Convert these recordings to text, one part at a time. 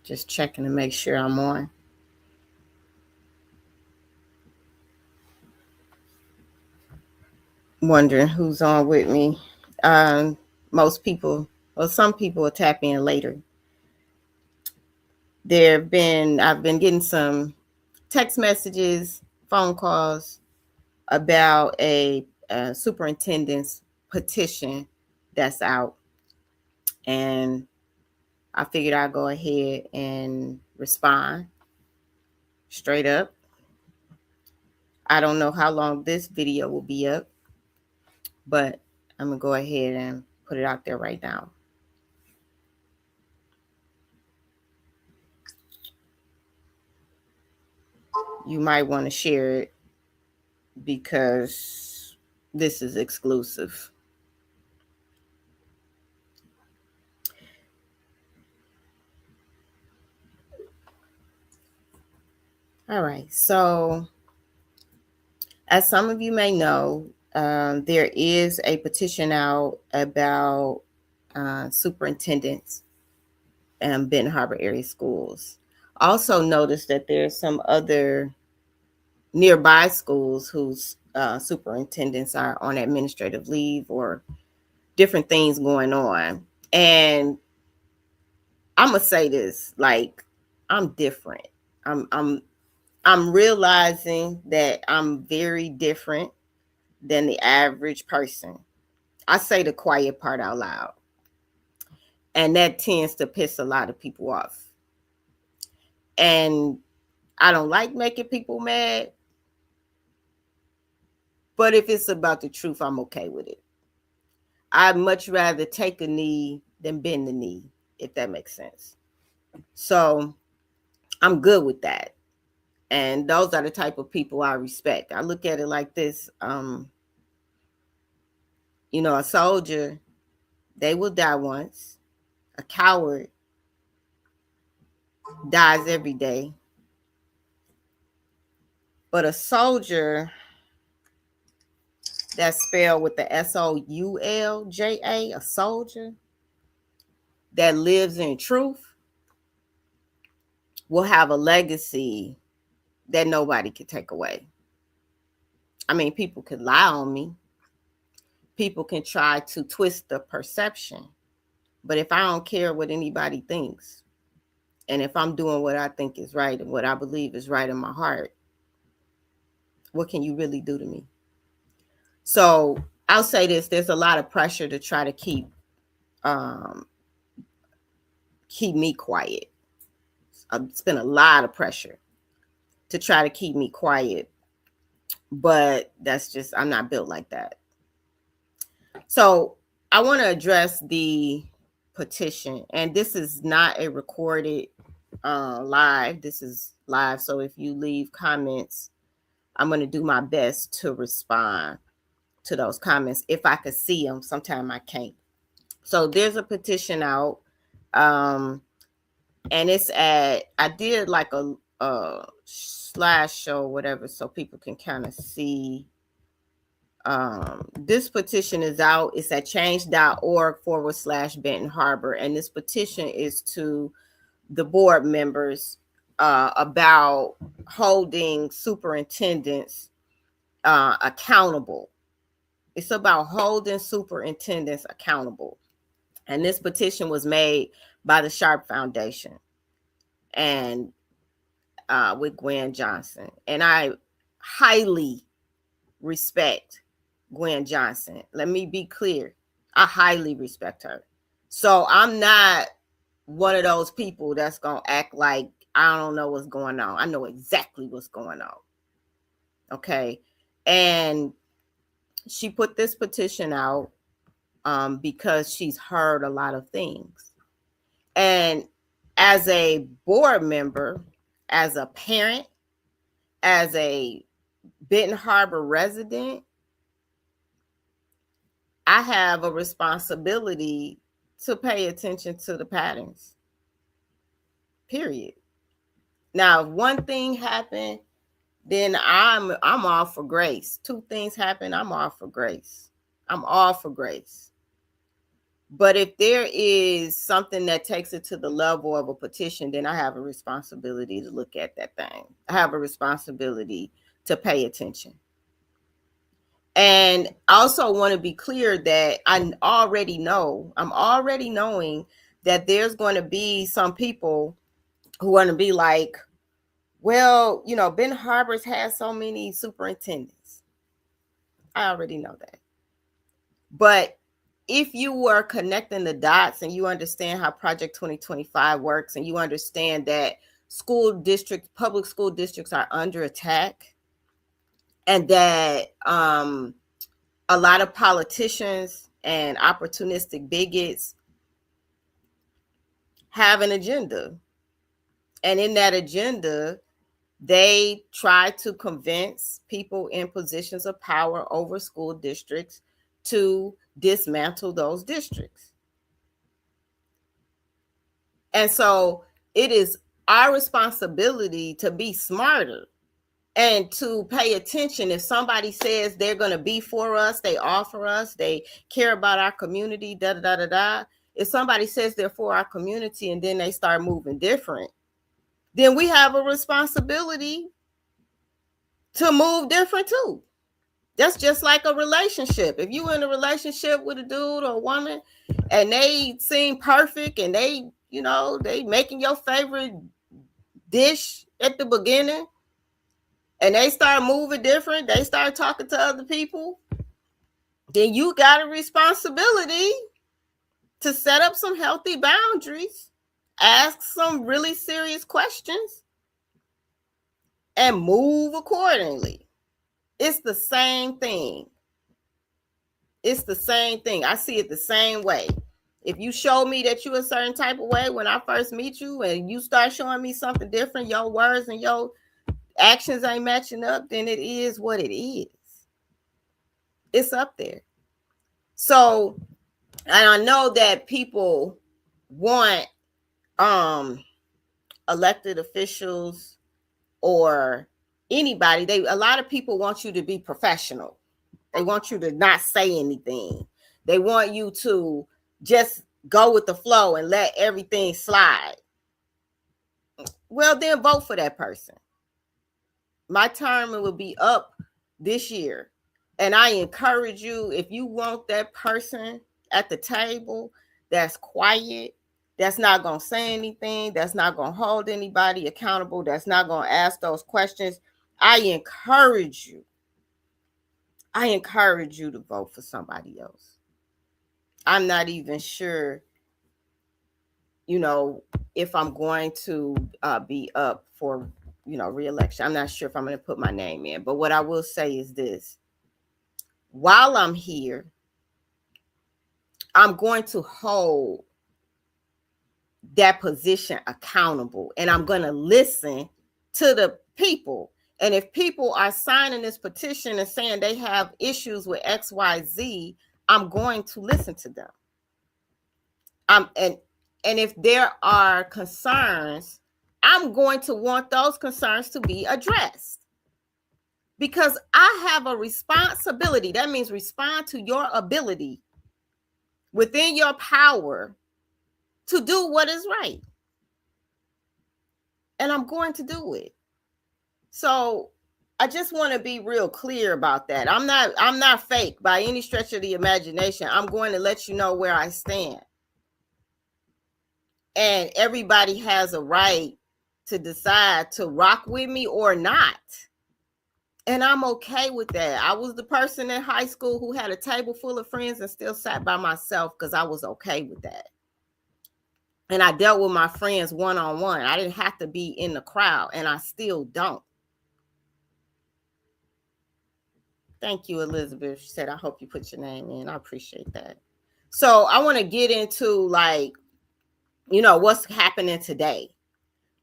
Just checking to make sure I'm on. Wondering who's on with me. Most people, well, some people will tap in later. I've been getting some text messages, phone calls about a superintendent's petition that's out. And I figured I'd go ahead and respond straight up. I don't know how long this video will be up, but I'm going to go ahead and put it out there right now. You might want to share it because this is exclusive. All right. So, as some of you may know, there is a petition out about superintendents and Benton Harbor area schools. Also notice that there's some other nearby schools whose superintendents are on administrative leave or different things going on. And I'm gonna say this, like, I'm different. I'm realizing that I'm very different than the average person. I say the quiet part out loud. And that tends to piss a lot of people off. And I don't like making people mad. But if it's about the truth, I'm okay with it. I'd much rather take a knee than bend the knee, if that makes sense. So I'm good with that. And those are the type of people I respect. I look at it like this. A soldier, they will die once. A coward dies every day. But a soldier, that's spelled with the SOULJA, a soldier that lives in truth, will have a legacy that nobody can take away. I mean, people could lie on me. People can try to twist the perception. But if I don't care what anybody thinks, and if I'm doing what I think is right and what I believe is right in my heart, what can you really do to me? So I'll say this, there's a lot of pressure to try to keep me quiet. It's been a lot of pressure to try to keep me quiet, but that's just, I'm not built like that. So I want to address the petition, and this is not a recorded live. This is live. So if you leave comments, I'm going to do my best to respond to those comments if I could see them. Sometimes I can't. So there's a petition out, and it's I did like a slideshow, whatever, so people can kind of see. This petition is out. It's at change.org/Benton Harbor. And this petition is to the board members about holding superintendents accountable. It's about holding superintendents accountable. And this petition was made by the Sharp Foundation and with Gwen Johnson. And I highly respect Gwen Johnson. Let me be clear. I highly respect her. So I'm not one of those people that's going to act like I don't know what's going on. I know exactly what's going on. Okay. And she put this petition out because she's heard a lot of things. And as a board member, as a parent, as a Benton Harbor resident, I have a responsibility to pay attention to the patterns. Period. Now, if one thing happened, then I'm all for grace. Two things happen, I'm all for grace. I'm all for grace. But if there is something that takes it to the level of a petition, then I have a responsibility to look at that thing. I have a responsibility to pay attention. And I also want to be clear that I'm already knowing that there's going to be some people who want to be like, well, Ben Harbor's had so many superintendents. I already know that. But if you were connecting the dots and you understand how Project 2025 works, and you understand that public school districts are under attack, and that a lot of politicians and opportunistic bigots have an agenda. And in that agenda, they try to convince people in positions of power over school districts to dismantle those districts. And so it is our responsibility to be smarter and to pay attention. If somebody says they're going to be for us, they offer us, they care about our community, da da da da da. If somebody says they're for our community and then they start moving different, then we have a responsibility to move different too. That's just like a relationship. If you in a relationship with a dude or a woman and they seem perfect and they making your favorite dish at the beginning, and they start moving different, they start talking to other people, then you got a responsibility to set up some healthy boundaries, ask some really serious questions, and move accordingly. It's the same thing. It's the same thing. I see it the same way. If you show me that you a certain type of way when I first meet you, and you start showing me something different, your words and your actions ain't matching up, then it is what it is. It's up there. So, and I know that people want elected officials or anybody. A lot of people want you to be professional. They want you to not say anything. They want you to just go with the flow and let everything slide. Well, then vote for that person. My term will be up this year. And I encourage you, if you want that person at the table that's quiet, that's not going to say anything, that's not going to hold anybody accountable, that's not going to ask those questions, I encourage you to vote for somebody else. I'm not even sure, if I'm going to be up for, re-election. I'm not sure if I'm going to put my name in. But what I will say is this. While I'm here, I'm going to hold that position accountable, and I'm going to listen to the people. And if people are signing this petition and saying they have issues with XYZ, I'm going to listen to them. And if there are concerns, I'm going to want those concerns to be addressed, because I have a responsibility. That means respond to your ability within your power to do what is right. And I'm going to do it. So I just want to be real clear about that. I'm not fake by any stretch of the imagination. I'm going to let you know where I stand. And everybody has a right to decide to rock with me or not. And I'm okay with that. I was the person in high school who had a table full of friends and still sat by myself because I was okay with that. And I dealt with my friends one-on-one. I didn't have to be in the crowd, and I still don't. Thank you, Elizabeth. She said, I hope you put your name in. I appreciate that. So I want to get into what's happening today.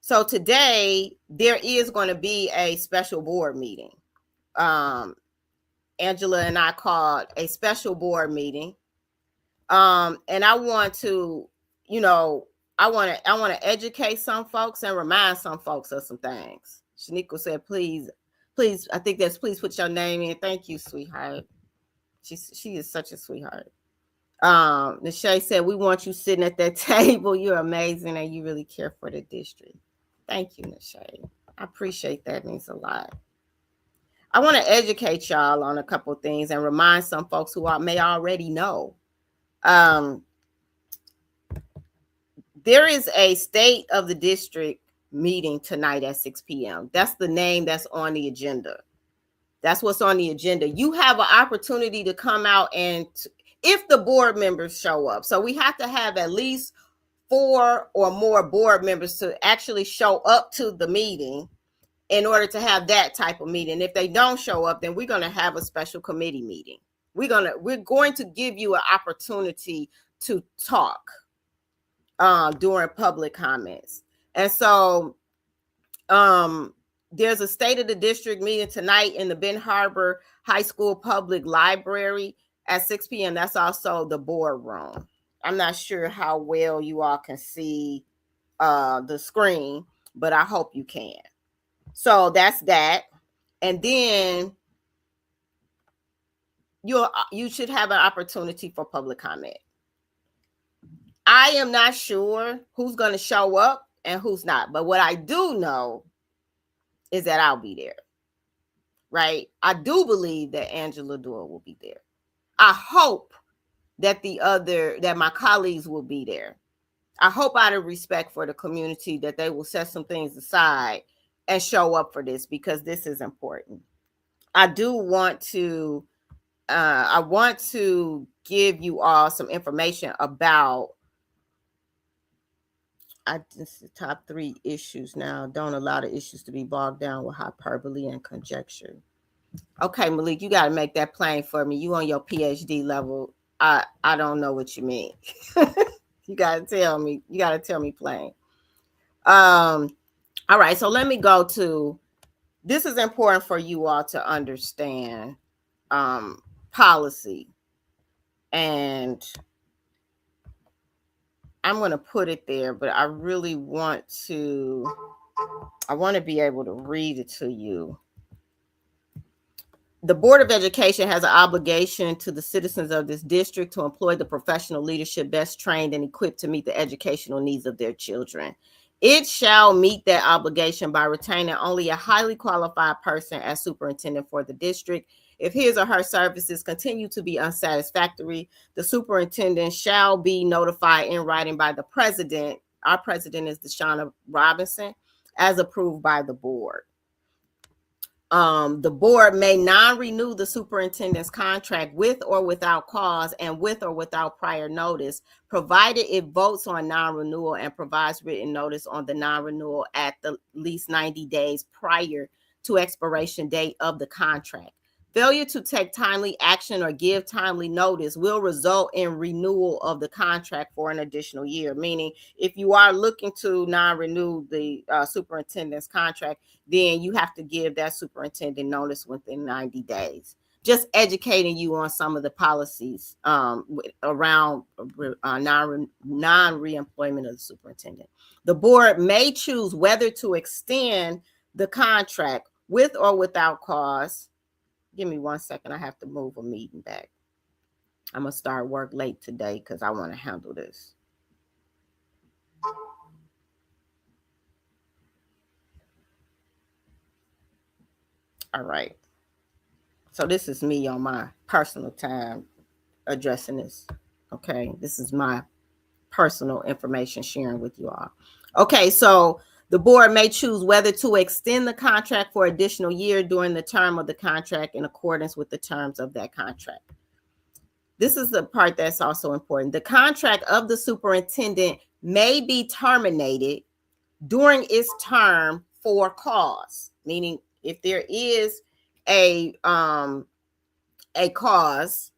So today there is going to be a special board meeting. Angela and I called a special board meeting. And I want to, I want to educate some folks and remind some folks of some things. Shaniqua said, please, I think that's please put your name in. Thank you, sweetheart. She is such a sweetheart. Nishay said, we want you sitting at that table. You're amazing and you really care for the district. Thank you, Nishay. I appreciate that. It means a lot. I want to educate y'all on a couple of things and remind some folks who may already know. There is a state of the district meeting tonight at 6 p.m. That's the name that's on the agenda. That's what's on the agenda. You have an opportunity to come out and if the board members show up. So we have to have at least 4 or more board members to actually show up to the meeting in order to have that type of meeting. If they don't show up, then we're going to have a special committee meeting. We're going to give you an opportunity to talk during public comments. And so there's a state of the district meeting tonight in the Ben Harbor High School Public Library at 6 p.m. That's also the boardroom. I'm not sure how well you all can see the screen, but I hope you can. So that's that. And then you should have an opportunity for public comment. I am not sure who's going to show up and who's not, but what I do know is that I'll be there, right? I do believe that Angela Doyle will be there. I hope that my colleagues will be there. I hope out of respect for the community that they will set some things aside and show up for this because this is important. I want to give you all some information about the top 3 issues now. Don't allow the issues to be bogged down with hyperbole and conjecture. Okay, Malik, you got to make that plain for me. You on your PhD level. I don't know what you mean. You got to tell me. You got to tell me plain. All right, so let me go to, this is important for you all to understand policy. And I'm going to put it there, but I really want to be able to read it to you. The Board of Education has an obligation to the citizens of this district to employ the professional leadership best trained and equipped to meet the educational needs of their children. It shall meet that obligation by retaining only a highly qualified person as superintendent for the district. If his or her services continue to be unsatisfactory, the superintendent shall be notified in writing by the president. Our president is Deshauna Robinson, as approved by the board. The board may non-renew the superintendent's contract with or without cause and with or without prior notice, provided it votes on non-renewal and provides written notice on the non-renewal at the least 90 days prior to expiration date of the contract. Failure to take timely action or give timely notice will result in renewal of the contract for an additional year. Meaning, if you are looking to non-renew the superintendent's contract, then you have to give that superintendent notice within 90 days. Just educating you on some of the policies around non-reemployment of the superintendent. The board may choose whether to extend the contract with or without cause. Give me 1 second. I have to move a meeting back. I'm going to start work late today because I want to handle this. All right. So this is me on my personal time addressing this. Okay. This is my personal information sharing with you all. Okay. So the board may choose whether to extend the contract for additional year during the term of the contract in accordance with the terms of that contract. This is the part that's also important. The contract of the superintendent may be terminated during its term for cause, meaning if there is a cause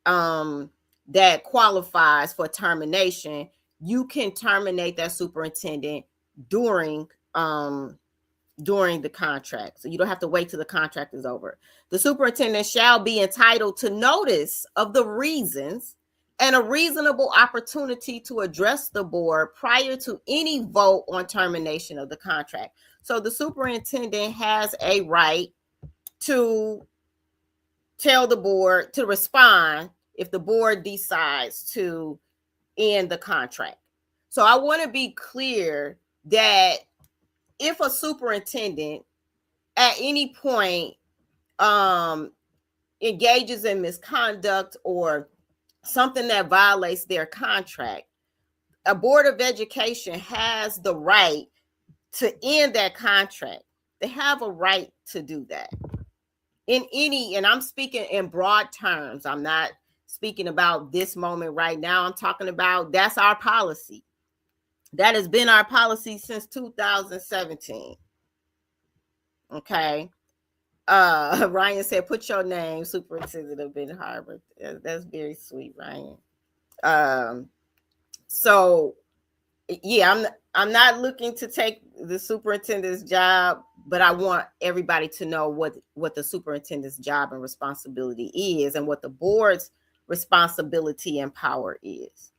that qualifies for termination, you can terminate that superintendent during the contract. So you don't have to wait till the contract is over. The superintendent shall be entitled to notice of the reasons and a reasonable opportunity to address the board prior to any vote on termination of the contract. So the superintendent has a right to tell the board to respond if the board decides to end the contract. So I want to be clear that if a superintendent at any point engages in misconduct or something that violates their contract, a board of education has the right to end that contract. They have a right to do that. And I'm speaking in broad terms. I'm not speaking about this moment right now. I'm talking about that's our policy. That has been our policy since 2017. Okay. Ryan said, put your name, Superintendent of Ben Harbor. That's very sweet, Ryan. So yeah, I'm not looking to take the superintendent's job, but I want everybody to know what the superintendent's job and responsibility is and what the board's responsibility and power is.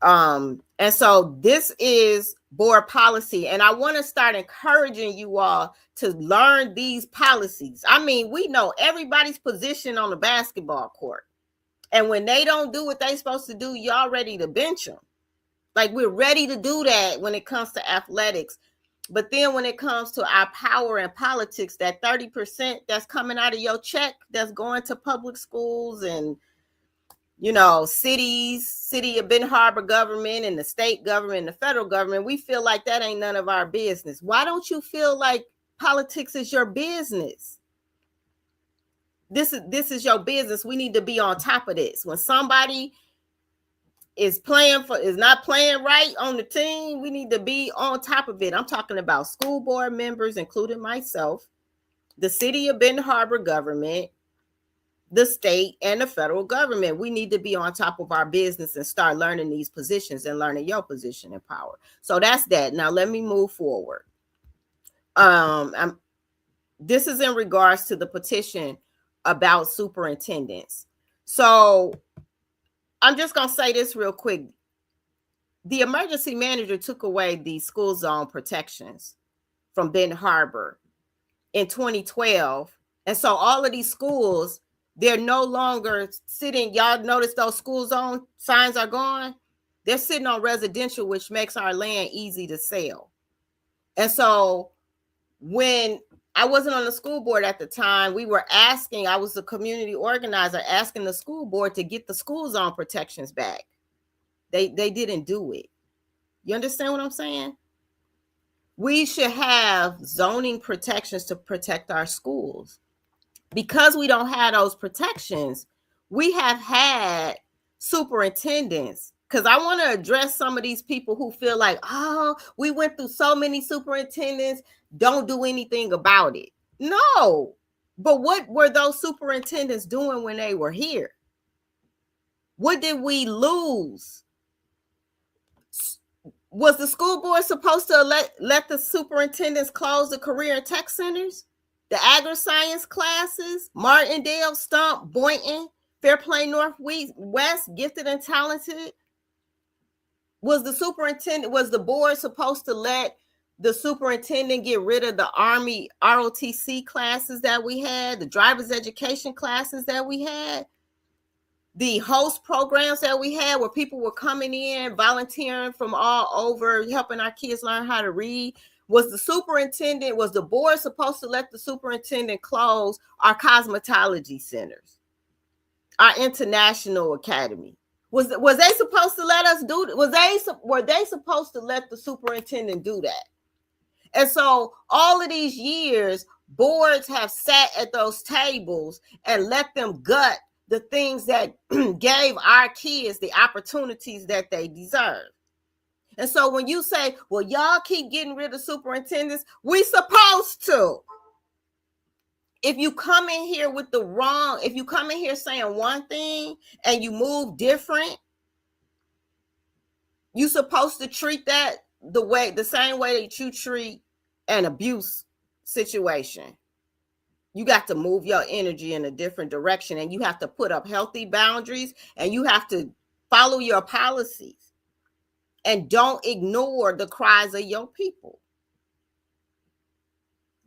And so this is board policy, and I want to start encouraging you all to learn these policies. I mean, we know everybody's position on the basketball court, and when they don't do what they're supposed to do, y'all ready to bench them. Like, we're ready to do that when it comes to athletics. But then when it comes to our power in politics, that 30% that's coming out of your check that's going to public schools and, city of Ben Harbor government and the state government and the federal government, we feel like that ain't none of our business. Why don't you feel like politics is your business? This is your business. We need to be on top of this. When somebody is not playing right on the team, we need to be on top of it. I'm talking about school board members, including myself, the city of Ben Harbor government, the state, and the federal government. We need to be on top of our business and start learning these positions and learning your position and power. So that's that. Now let me move forward. This is in regards to the petition about superintendents. So I'm just going to say this real quick. The emergency manager took away the school zone protections from Ben Harbor in 2012. And so all of these schools, they're no longer sitting. Y'all notice those school zone signs are gone. They're sitting on residential, which makes our land easy to sell. And so when I wasn't on the school board at the time, I was the community organizer, asking the school board to get the school zone protections back. They didn't do it. You understand what I'm saying? We should have zoning protections to protect our schools. Because we don't have those protections, we have had superintendents. Because I want to address some of these people who feel like, oh, we went through so many superintendents, don't do anything about it. No. But what were those superintendents doing when they were here? What did we lose? Was the school board supposed to let the superintendents close the career and tech centers, the agri-science classes, Martindale, Stump, Boynton, Fairplay Northwest, Gifted and Talented? Was the board supposed to let the superintendent get rid of the Army ROTC classes that we had, the driver's education classes that we had, the host programs that we had where people were coming in, volunteering from all over, helping our kids learn how to read? Was the board supposed to let the superintendent close our cosmetology centers, our international academy? Was they supposed to let us do? Were they supposed to let the superintendent do that? And so all of these years, boards have sat at those tables and let them gut the things that gave our kids the opportunities that they deserve. And so when you say, well, y'all keep getting rid of superintendents, we supposed to. If you come in here if you come in here saying one thing and you move different, you're supposed to treat that the same way that you treat an abuse situation. You got to move your energy in a different direction, and you have to put up healthy boundaries, and you have to follow your policies, and don't ignore the cries of your people.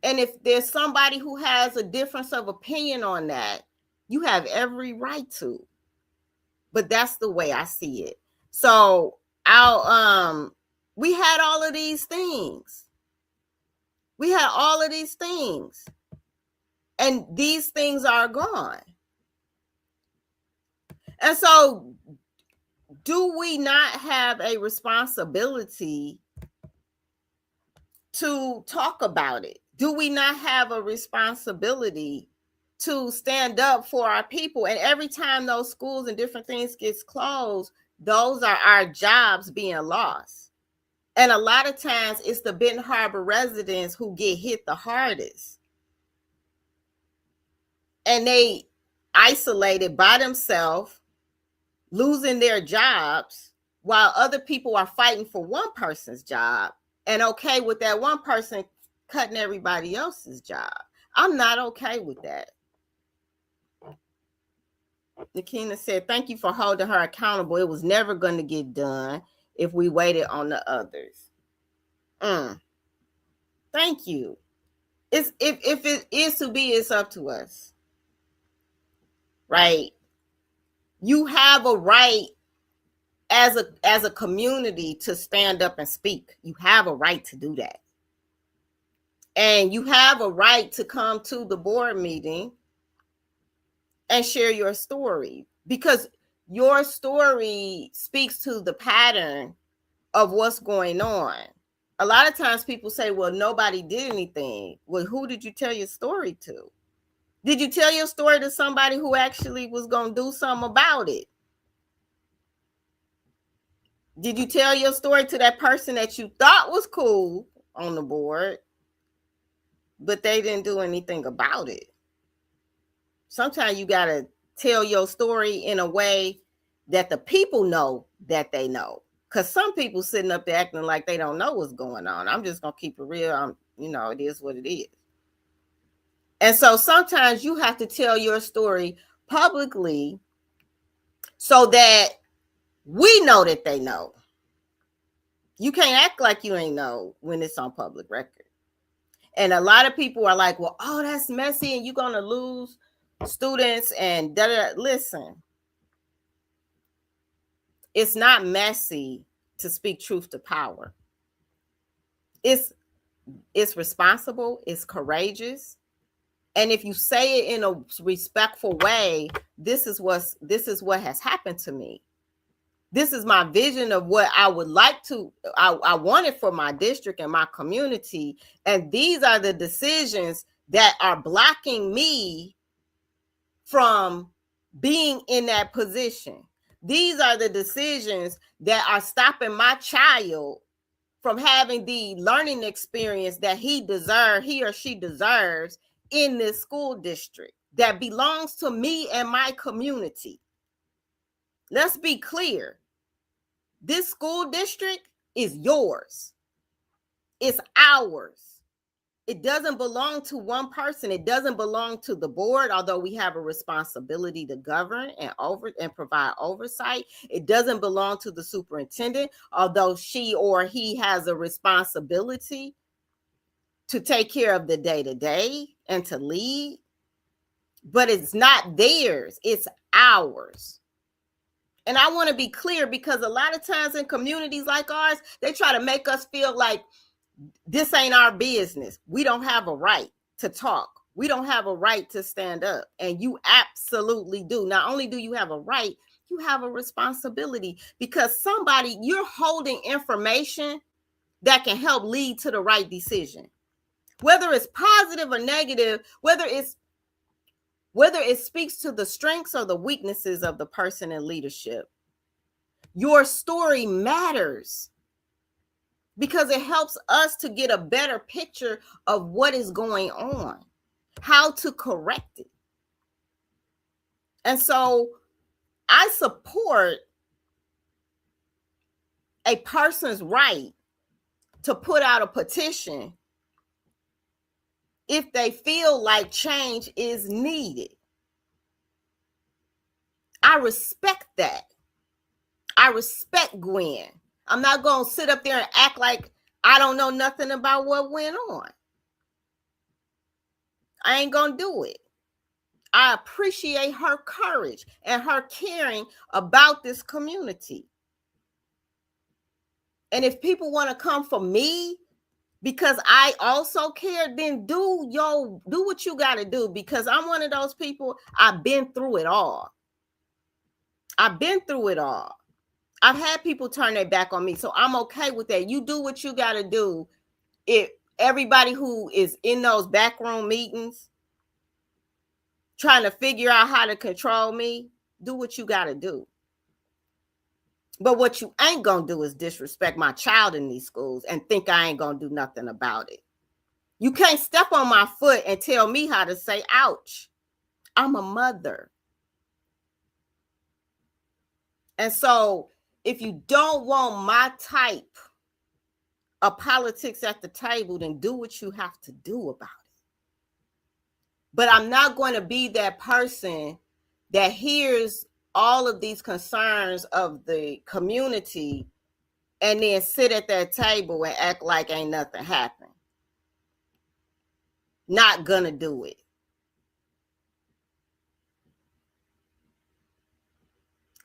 And if there's somebody who has a difference of opinion on that, you have every right to. but that's the way I see it. So we had all of these things. We had all of these things. And these things are gone. And so, do we not have a responsibility to talk about it? Do we not have a responsibility to stand up for our people? And every time those schools and different things gets closed, those are our jobs being lost. And a lot of times it's the Benton Harbor residents who get hit the hardest. And they isolated by themselves, losing their jobs, while other people are fighting for one person's job and okay with that one person cutting everybody else's job. I'm not okay with that. Nikina said, thank you for holding her accountable. It was never going to get done if we waited on the others. Thank you. If it is to be, it's up to us. Right? You have a right as a community to stand up and speak. You have a right to do that. And you have a right to come to the board meeting and share your story, because your story speaks to the pattern of what's going on. A lot of times people say, well, nobody did anything. Well, who did you tell your story to? Did you tell your story to somebody who actually was going to do something about it? Did you tell your story to that person that you thought was cool on the board, but they didn't do anything about it? Sometimes you got to tell your story in a way that the people know that they know. Because some people sitting up there acting like they don't know what's going on. I'm just going to keep it real. It is what it is. And so sometimes you have to tell your story publicly so that we know that they know. You can't act like you ain't know when it's on public record. And a lot of people are like, well, oh, that's messy and you're going to lose students and da-da. Listen, it's not messy to speak truth to power. It's responsible, it's courageous. And if you say it in a respectful way, this is what has happened to me. This is my vision of what I would like to, I wanted for my district and my community. And these are the decisions that are blocking me from being in that position. These are the decisions that are stopping my child from having the learning experience that he or she deserves in this school district that belongs to me and my community. Let's be clear. This school district is yours. It's ours. It doesn't belong to one person. It doesn't belong to the board, although we have a responsibility to govern and provide oversight. It doesn't belong to the superintendent, although she or he has a responsibility to take care of the day-to-day and to lead. But it's not theirs. It's ours. And I want to be clear, because a lot of times in communities like ours, they try to make us feel like this ain't our business. We don't have a right to talk. We don't have a right to stand up. And you absolutely do. Not only do you have a right, you have a responsibility, because you're holding information that can help lead to the right decision. Whether it's positive or negative, whether it speaks to the strengths or the weaknesses of the person in leadership, your story matters, because it helps us to get a better picture of what is going on, how to correct it. And so I support a person's right to put out a petition if they feel like change is needed. I respect that. I respect Gwen. I'm not going to sit up there and act like I don't know nothing about what went on. I ain't going to do it. I appreciate her courage and her caring about this community. And if people want to come for me because I also care, then do what you got to do, because I'm one of those people. I've been through it all. I've been through it all. I've had people turn their back on me, so I'm okay with that. You do what you got to do. If everybody who is in those backroom meetings trying to figure out how to control me, do what you got to do. But what you ain't going to do is disrespect my child in these schools and think I ain't going to do nothing about it. You can't step on my foot and tell me how to say ouch. I'm a mother. And so if you don't want my type of politics at the table, then do what you have to do about it. But I'm not going to be that person that hears all of these concerns of the community and then sit at that table and act like ain't nothing happened. Not gonna do it.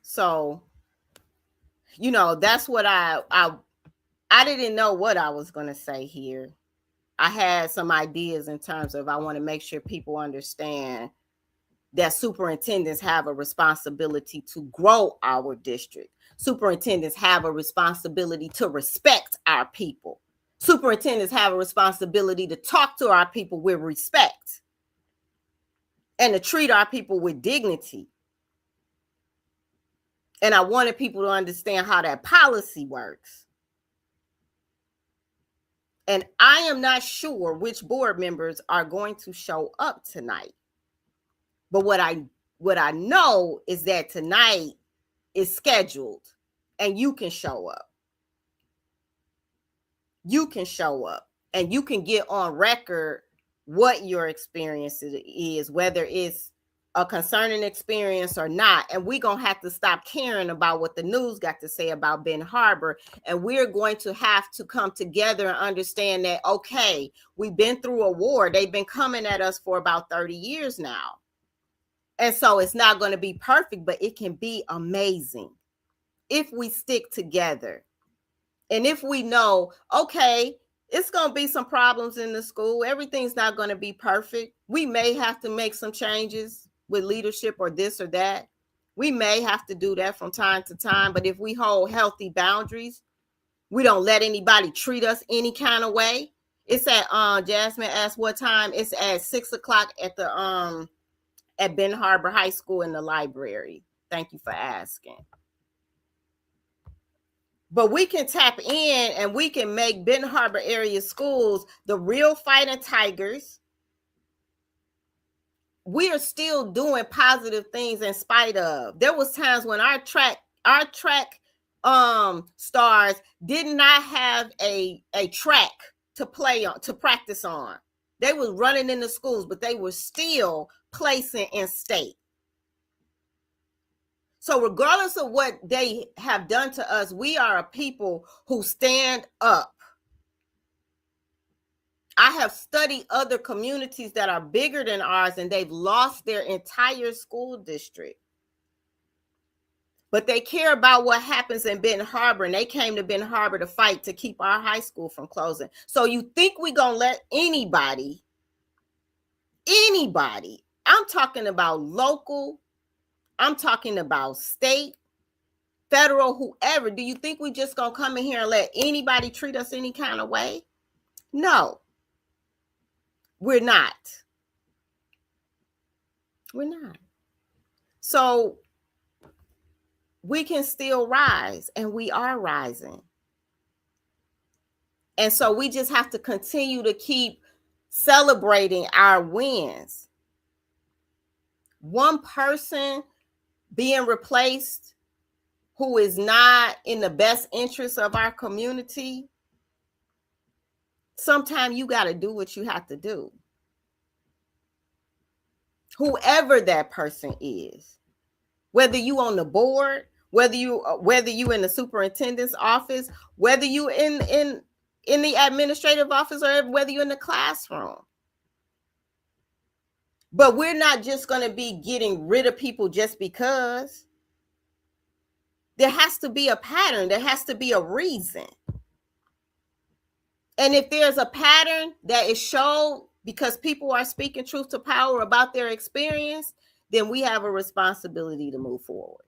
So, that's what I didn't know what I was gonna say here. I had some ideas in terms of I want to make sure people understand that superintendents have a responsibility to grow our district. Superintendents have a responsibility to respect our people. Superintendents have a responsibility to talk to our people with respect and to treat our people with dignity. And I wanted people to understand how that policy works. And I am not sure which board members are going to show up tonight. But what I know is that tonight is scheduled and you can show up. You can show up and you can get on record what your experience is, whether it's a concerning experience or not. And we're going to have to stop caring about what the news got to say about Ben Harbor. And we're going to have to come together and understand that, okay, we've been through a war. They've been coming at us for about 30 years now. And so it's not going to be perfect, but it can be amazing if we stick together. And if we know, okay, it's going to be some problems in the school. Everything's not going to be perfect. We may have to make some changes with leadership or this or that. We may have to do that from time to time. But if we hold healthy boundaries, we don't let anybody treat us any kind of way. It's at Jasmine asked what time. It's at 6:00 at Ben Harbor High School in the library. Thank you for asking. But we can tap in and we can make Ben Harbor area schools the real fighting tigers. We are still doing positive things in spite of. There was times when our track stars did not have a track to play on, to practice on. They were running in the schools, but they were still placing in state. So regardless of what they have done to us, we are a people who stand up. I have studied other communities that are bigger than ours, and they've lost their entire school district. But they care about what happens in Benton Harbor, and they came to Benton Harbor to fight to keep our high school from closing. So you think we're going to let anybody, I'm talking about local, I'm talking about state, federal, whoever. Do you think we just going to come in here and let anybody treat us any kind of way? No, we're not. We're not. So we can still rise, and we are rising. And so we just have to continue to keep celebrating our wins. One person being replaced who is not in the best interest of our community, sometimes you got to do what you have to do. Whoever that person is, whether you on the board, whether you in the superintendent's office, whether you in the administrative office, or whether you're in the classroom, But we're not just going to be getting rid of people just because. There has to be a pattern. There has to be a reason. And if there's a pattern that is shown because people are speaking truth to power about their experience, then we have a responsibility to move forward.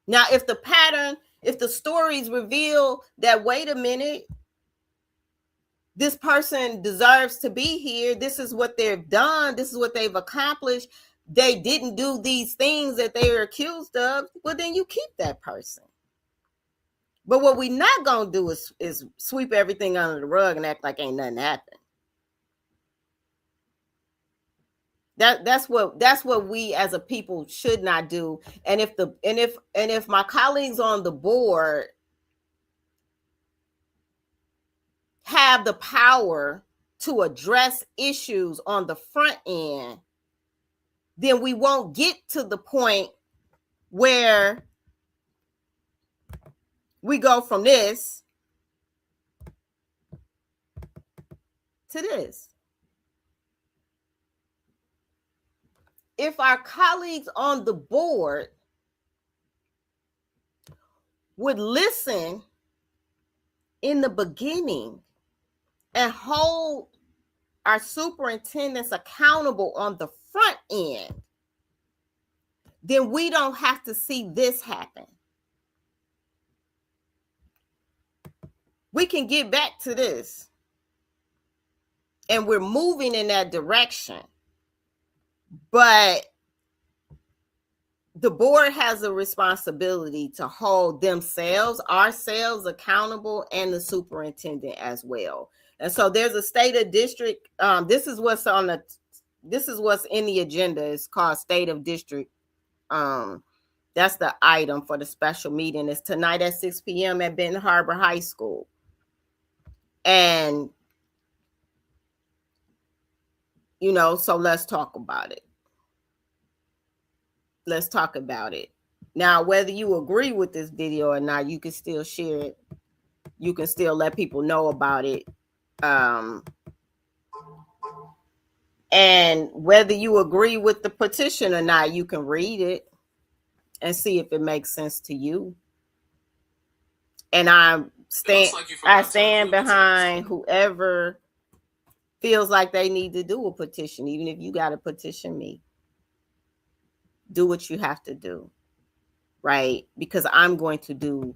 Now, if the stories reveal that, wait a minute, this person deserves to be here, this is what they've done, this is what they've accomplished, they didn't do these things that they are accused of, well, then you keep that person. But what we're not going to do is sweep everything under the rug and act like ain't nothing happened. That's what we as a people should not do. And if my colleagues on the board have the power to address issues on the front end, then we won't get to the point where we go from this to this. If our colleagues on the board would listen in the beginning and hold our superintendents accountable on the front end, then we don't have to see this happen. We can get back to this. And we're moving in that direction. But the board has a responsibility to hold themselves, ourselves accountable, and the superintendent as well. And so there's a state of district. This is what's in the agenda. It's called State of District. That's the item for the special meeting. It's tonight at 6 p.m. at Benton Harbor High School. And, so let's talk about it. Let's talk about it. Now, whether you agree with this video or not, you can still share it. You can still let people know about it. And whether you agree with the petition or not, you can read it and see if it makes sense to you. And I stand behind whoever feels like they need to do a petition, even if you got to petition me. Do what you have to do, right? Because I'm going to do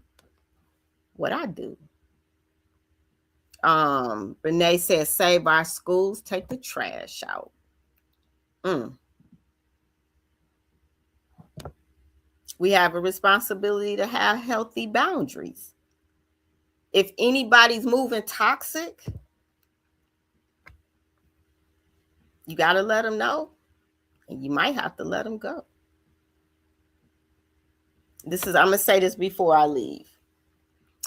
what I do. Renee says, save our schools, take the trash out. We have a responsibility to have healthy boundaries. If anybody's moving toxic, you got to let them know, and you might have to let them go. I'm going to say this before I leave.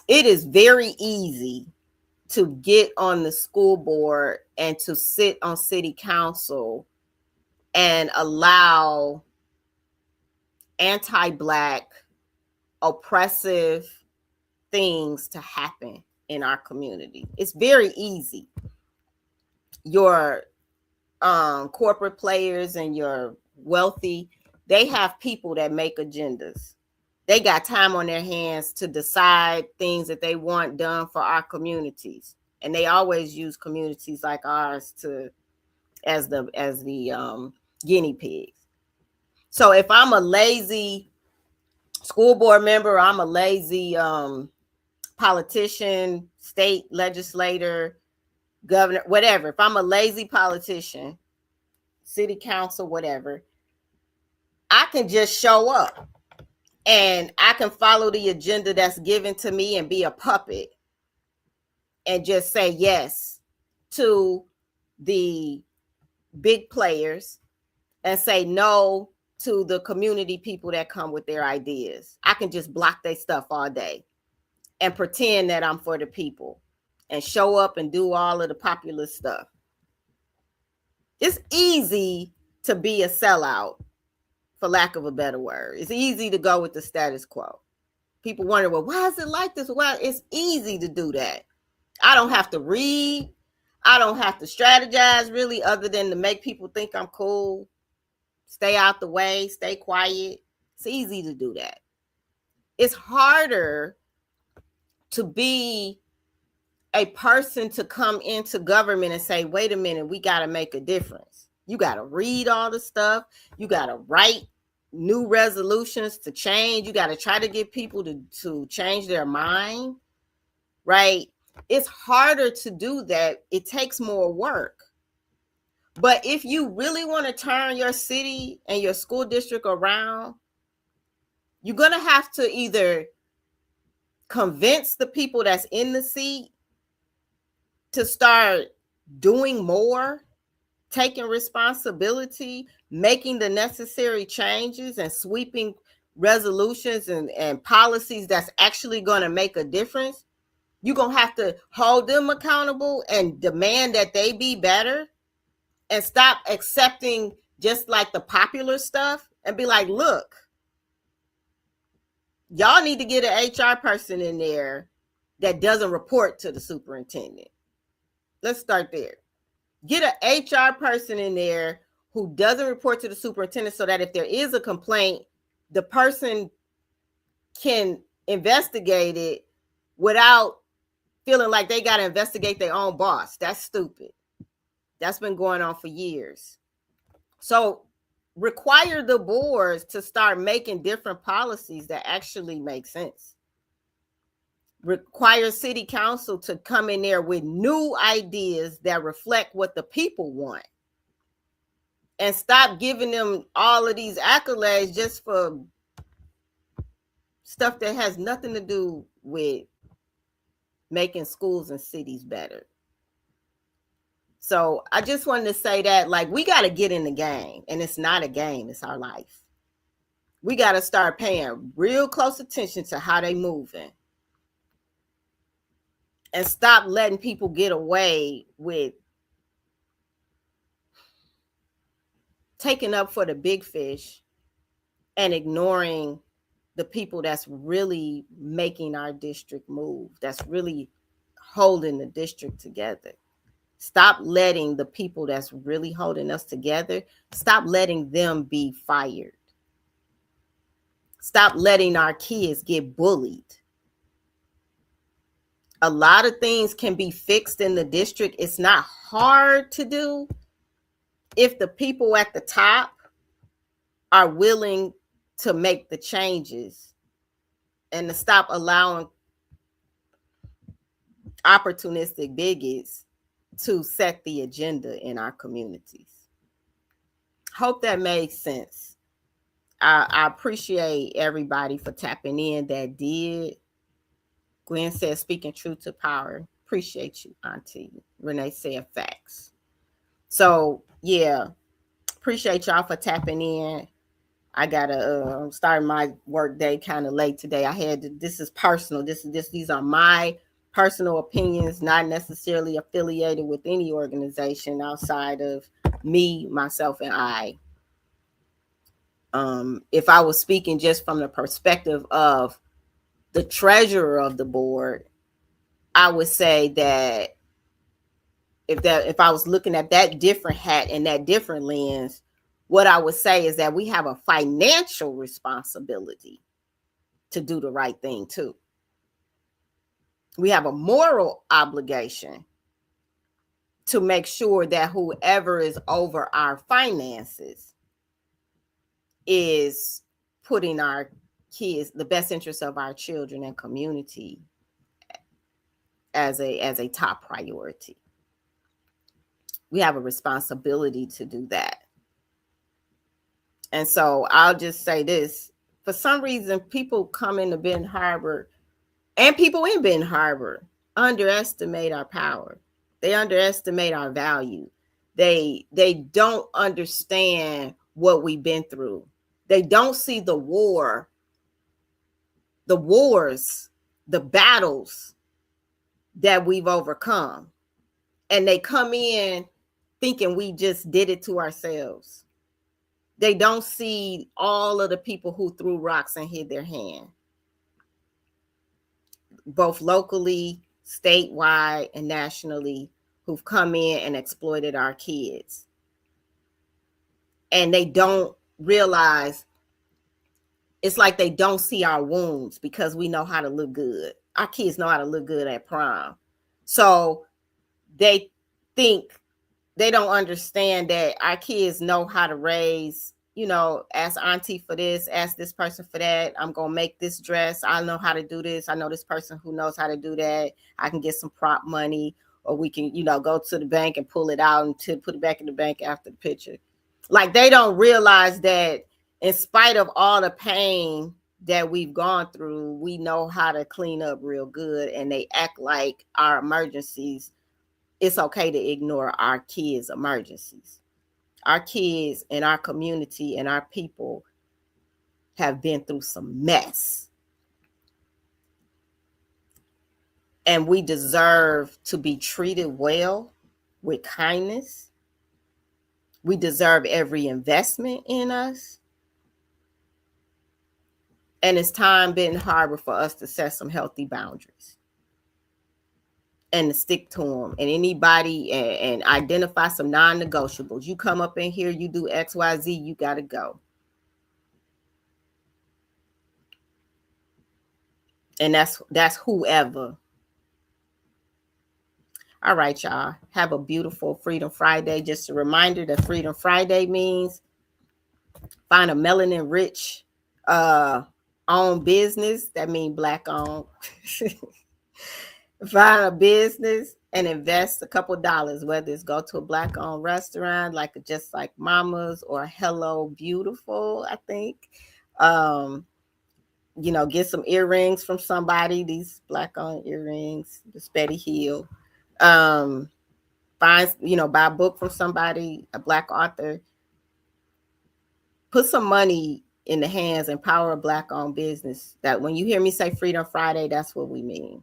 It is very easy to get on the school board and to sit on city council and allow anti-Black, oppressive things to happen in our community. It's very easy. Your corporate players and your wealthy, they have people that make agendas. They got time on their hands to decide things that they want done for our communities. And they always use communities like ours as the guinea pigs. So if I'm a lazy school board member, I'm a lazy politician, state legislator, governor, whatever. If I'm a lazy politician, city council, whatever, I can just show up. And I can follow the agenda that's given to me and be a puppet and just say yes to the big players and say no to the community people that come with their ideas. I can just block their stuff all day and pretend that I'm for the people and show up and do all of the popular stuff. It's easy to be a sellout, for lack of a better word. It's easy to go with the status quo. People wonder, well, why is it like this? Well, it's easy to do that. I don't have to read. I don't have to strategize really, other than to make people think I'm cool. Stay out the way, stay quiet. It's easy to do that. It's harder to be a person to come into government and say, wait a minute, we got to make a difference. You got to read all the stuff. You got to write new resolutions to change. You got to try to get people to change their mind, right? It's harder to do that. It takes more work. But if you really want to turn your city and your school district around, you're going to have to either convince the people that's in the seat to start doing more, taking responsibility, making the necessary changes, and sweeping resolutions and policies that's actually going to make a difference. You're going to have to hold them accountable and demand that they be better, and stop accepting just like the popular stuff and be like, look, y'all need to get an HR person in there that doesn't report to the superintendent. Let's start there. Get an HR person in there who doesn't report to the superintendent, so that if there is a complaint, the person can investigate it without feeling like they got to investigate their own boss. That's stupid. That's been going on for years. So require the boards to start making different policies that actually make sense. Require city council to come in there with new ideas that reflect what the people want. And stop giving them all of these accolades just for stuff that has nothing to do with making schools and cities better. So I just wanted to say that, like, we got to get in the game, and it's not a game, it's our life. We got to start paying real close attention to how they moving, and stop letting people get away with taking up for the big fish and ignoring the people that's really making our district move, that's really holding the district together. Stop letting the people that's really holding us together, stop letting them be fired. Stop letting our kids get bullied. A lot of things can be fixed in the district. It's not hard to do if the people at the top are willing to make the changes and to stop allowing opportunistic bigots to set the agenda in our communities. Hope that makes sense. I appreciate everybody for tapping in that did. Gwen said, speaking truth to power. Appreciate you, Auntie. Renee said facts. So, yeah, appreciate y'all for tapping in. I gotta start my work day kind of late today. This is personal. These are my personal opinions, not necessarily affiliated with any organization outside of me, myself, and I. If I was speaking just from the perspective of the treasurer of the board, I would say that if I was looking at that different hat and that different lens, what I would say is that we have a financial responsibility to do the right thing too. We have a moral obligation to make sure that whoever is over our finances is putting our kids, the best interests of our children and community, as a top priority. We have a responsibility to do that. And so I'll just say this. For some reason, people come into Benton Harbor, and people in Benton Harbor underestimate our power. They underestimate our value. They don't understand what we've been through. They don't see the wars, the battles that we've overcome. And they come in thinking we just did it to ourselves. They don't see all of the people who threw rocks and hid their hand, both locally, statewide, and nationally, who've come in and exploited our kids. And they don't realize, it's like they don't see our wounds because we know how to look good. Our kids know how to look good at prom. So they think, they don't understand that our kids know how to raise, ask auntie for this, ask this person for that. I'm going to make this dress. I know how to do this. I know this person who knows how to do that. I can get some prop money, or we can, go to the bank and pull it out and to put it back in the bank after the picture. Like, they don't realize that in spite of all the pain that we've gone through, we know how to clean up real good, and they act like our emergencies, it's okay to ignore our kids' emergencies. Our kids and our community and our people have been through some mess. And we deserve to be treated well, with kindness. We deserve every investment in us. And it's time, Benton Harbor, for us to set some healthy boundaries and to stick to them. And anybody, and identify some non-negotiables. You come up in here, you do X, Y, Z, you got to go. And that's whoever. All right, y'all. Have a beautiful Freedom Friday. Just a reminder that Freedom Friday means find a melanin-rich owned business. That means Black owned. Find a business and invest a couple dollars, whether it's go to a Black owned restaurant, like Just Like Mama's or Hello Beautiful, I think. Get some earrings from somebody, these Black owned earrings, this Betty Hill. Find, buy a book from somebody, a Black author. Put some money in the hands, empower a Black owned business. That when you hear me say Freedom Friday, that's what we mean.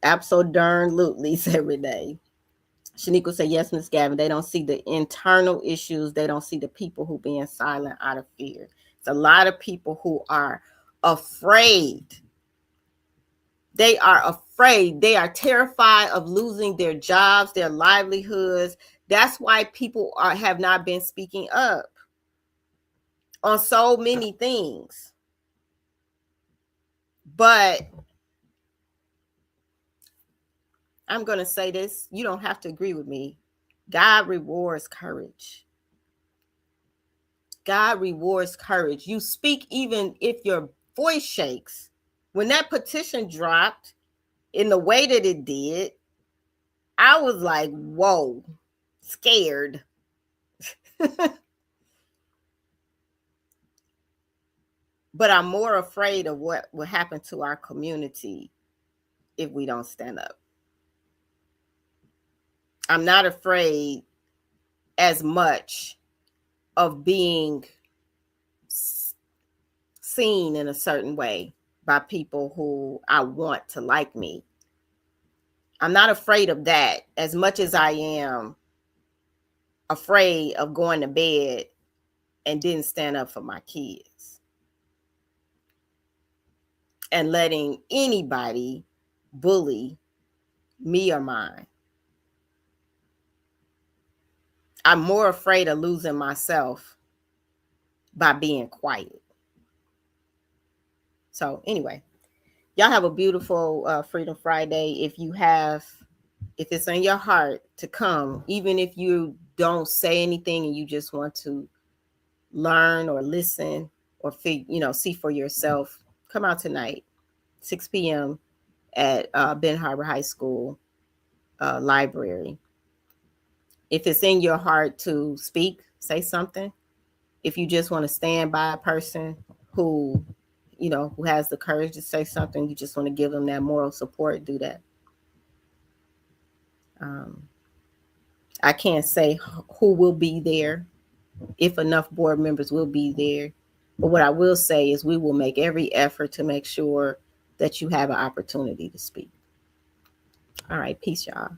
Absolutely, every day. Shaniqua said, yes, Miss Gavin, they don't see the internal issues. They don't see the people who being silent out of fear. It's a lot of people who are afraid. They are afraid. They are terrified of losing their jobs, their livelihoods. That's why people have not been speaking up on so many things. But I'm going to say this. You don't have to agree with me. God rewards courage. God rewards courage. You speak even if your voice shakes. When that petition dropped in the way that it did, I was like, whoa, scared. But I'm more afraid of what will happen to our community if we don't stand up. I'm not afraid as much of being seen in a certain way by people who I want to like me. I'm not afraid of that as much as I am afraid of going to bed and didn't stand up for my kids and letting anybody bully me or mine. I'm more afraid of losing myself by being quiet. So anyway, y'all have a beautiful Freedom Friday. If it's in your heart to come, even if you don't say anything and you just want to learn or listen or see for yourself, come out tonight, 6 p.m. at Benton Harbor High School library. If it's in your heart to speak, say something. If you just want to stand by a person who has the courage to say something, you just want to give them that moral support, do that. I can't say who will be there, if enough board members will be there. But what I will say is we will make every effort to make sure that you have an opportunity to speak. All right. Peace, y'all.